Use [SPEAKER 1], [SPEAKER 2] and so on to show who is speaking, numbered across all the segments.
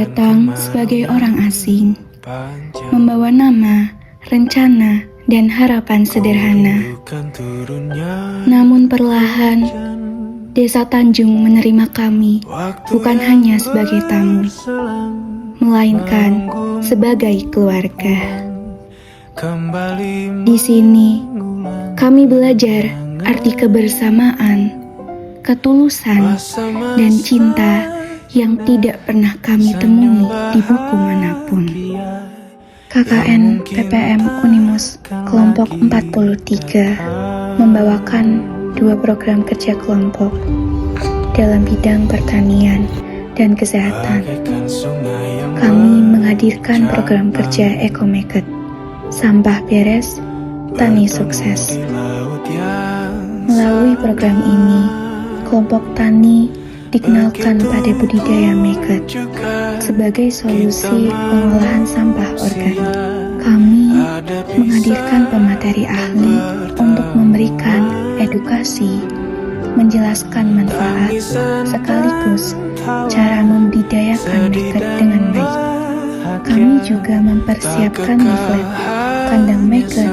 [SPEAKER 1] datang sebagai orang asing, membawa nama, rencana, dan harapan sederhana. Namun perlahan, Desa Tanjung menerima kami bukan hanya sebagai tamu, melainkan sebagai keluarga. Di sini, kami belajar arti kebersamaan, ketulusan, dan cinta yang tidak pernah kami temui di buku manapun. KKN PPM Unimus kelompok 43 membawakan 2 program kerja kelompok dalam bidang pertanian dan kesehatan. Kami menghadirkan program kerja Eco-Market, sampah beres, tani sukses. Melalui program ini, kelompok tani dikenalkan pada budidaya market sebagai solusi pengolahan sampah organik. Kami menghadirkan pemateri ahli untuk memberikan edukasi, menjelaskan manfaat, sekaligus cara membudidayakan market dengan baik. Kami juga mempersiapkan leaflet, kandang market,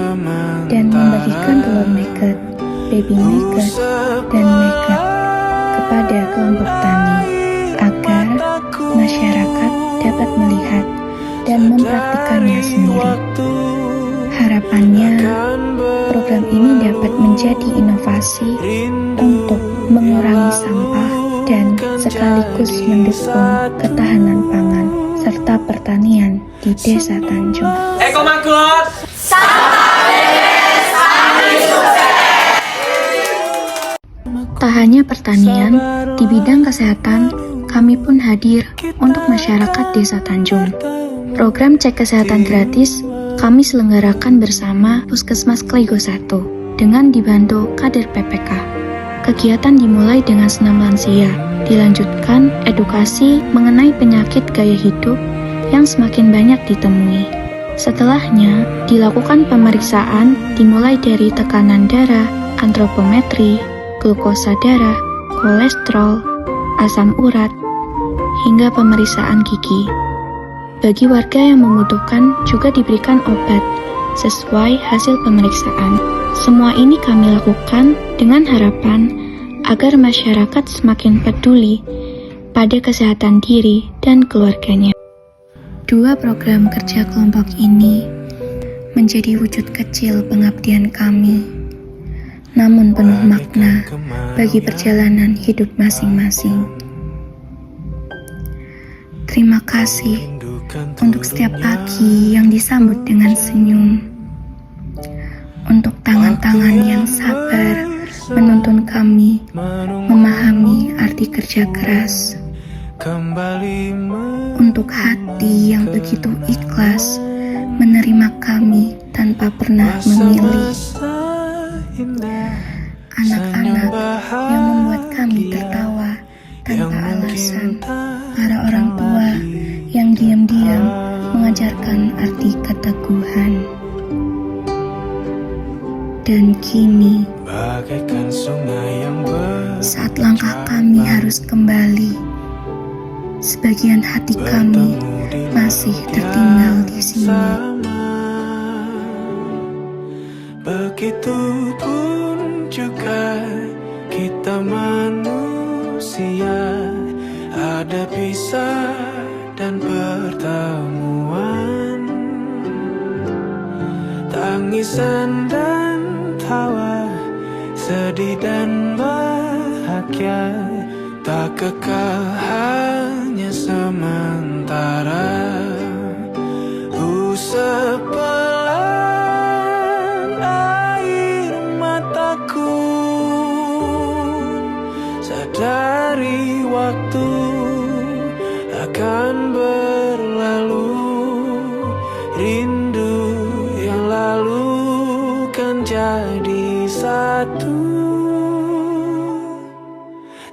[SPEAKER 1] dan membagikan telur market, baby market, dan market kepada kelompok tani agar masyarakat dapat melihat dan mempraktikannya sendiri. Harapannya, program ini dapat menjadi inovasi untuk mengurangi sampah dan sekaligus mendukung ketahanan pangan serta pertanian di Desa Tanjung.
[SPEAKER 2] Eco-Market, sampah beres, tani sukses.
[SPEAKER 1] Tak hanya pertanian, di bidang kesehatan, kami pun hadir untuk masyarakat Desa Tanjung. Program cek kesehatan gratis kami selenggarakan bersama Puskesmas Klego 1 dengan dibantu kader PPK. Kegiatan dimulai dengan senam lansia, dilanjutkan edukasi mengenai penyakit gaya hidup yang semakin banyak ditemui. Setelahnya, dilakukan pemeriksaan dimulai dari tekanan darah, antropometri, glukosa darah, kolesterol, asam urat, hingga pemeriksaan gigi. Bagi warga yang membutuhkan juga diberikan obat sesuai hasil pemeriksaan. Semua ini kami lakukan dengan harapan agar masyarakat semakin peduli pada kesehatan diri dan keluarganya. 2 program kerja kelompok ini menjadi wujud kecil pengabdian kami, namun penuh makna bagi perjalanan hidup masing-masing. Terima kasih untuk setiap pagi yang disambut dengan senyum, untuk tangan-tangan yang sabar menuntun kami memahami arti kerja keras, untuk hati yang begitu ikhlas menerima kami tanpa pernah memilih, anak-anak yang membuat kami tertawa tanpa alasan, para orang tua yang diam-diam mengajarkan arti keteguhan. Dan kini, saat langkah kami harus kembali, sebagian hati kami masih tertinggal di sini.
[SPEAKER 3] Begitupun juga kita manusia, ada pisah dan pertemuan, tangisan dan tawa, sedih dan bahagia, tak kekal hanya sementara. Sepelan air mataku, sadari waktu akan berlalu, rindu yang lalu kan jadi satu.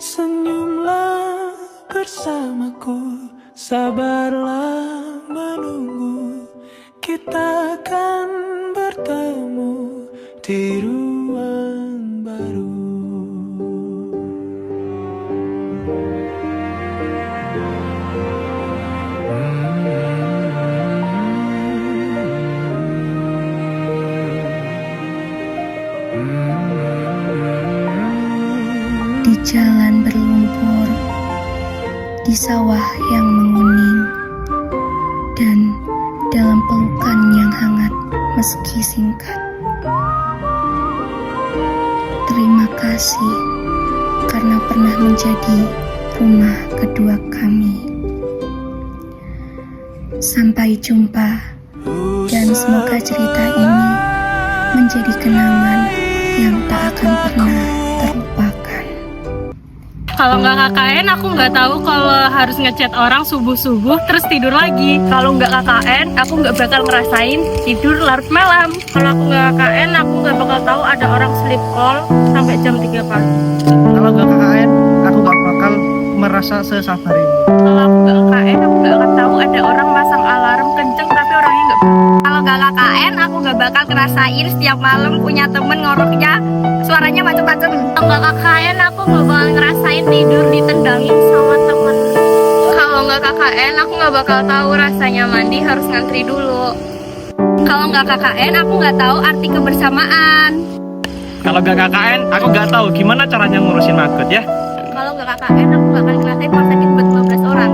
[SPEAKER 3] Senyumlah bersamaku, sabarlah menunggu, kita akan bertemu di ruang baru.
[SPEAKER 1] jalan berlumpur, di sawah yang menguning, dan dalam pelukan yang hangat meski singkat. Terima kasih karena pernah menjadi rumah kedua kami. Sampai jumpa, dan semoga cerita ini menjadi kenangan yang tak akan pernah terlupakan.
[SPEAKER 4] Kalau nggak KKN, aku nggak tahu kalau harus ngechat orang subuh-subuh terus tidur lagi. Kalau nggak KKN, aku nggak bakal ngerasain tidur larut malam. Kalau aku nggak KKN, aku nggak bakal tahu ada orang sleep call sampai jam 3 pagi.
[SPEAKER 5] Kalau nggak KKN, aku nggak bakal merasa sesabar ini.
[SPEAKER 4] Kalau aku nggak KKN, aku nggak akan tahu ada orang masang alarm kenceng tapi orangnya nggak.
[SPEAKER 6] Kalau nggak KKN, aku nggak bakal ngerasain setiap malam punya temen ngoroknya suaranya macam-macam.
[SPEAKER 4] Kalau nggak KKN, aku nggak bakal ngerasain tidur ditendangin sama temen. Kalau nggak KKN, aku nggak bakal tahu rasanya mandi harus ngantri dulu.
[SPEAKER 6] Kalau nggak KKN, aku nggak tahu arti kebersamaan.
[SPEAKER 5] Kalau nggak KKN, aku nggak tahu gimana caranya ngurusin magot ya.
[SPEAKER 6] Kalau nggak KKN, aku nggak akan ngerasain masakin buat 15 orang.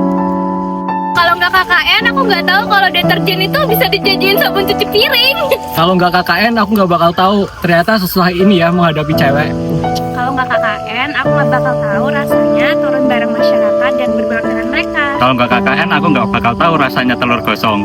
[SPEAKER 6] Kalau nggak KKN, aku nggak tahu kalau deterjen itu bisa dijadiin sabun cuci piring.
[SPEAKER 5] Kalau nggak KKN, aku nggak bakal tahu ternyata sesusah ini ya menghadapi cewek.
[SPEAKER 6] Kalau nggak KKN, aku nggak bakal tahu rasanya turun bareng masyarakat dan berbaur dengan mereka.
[SPEAKER 7] Kalau nggak KKN, aku nggak bakal tahu rasanya telur gosong.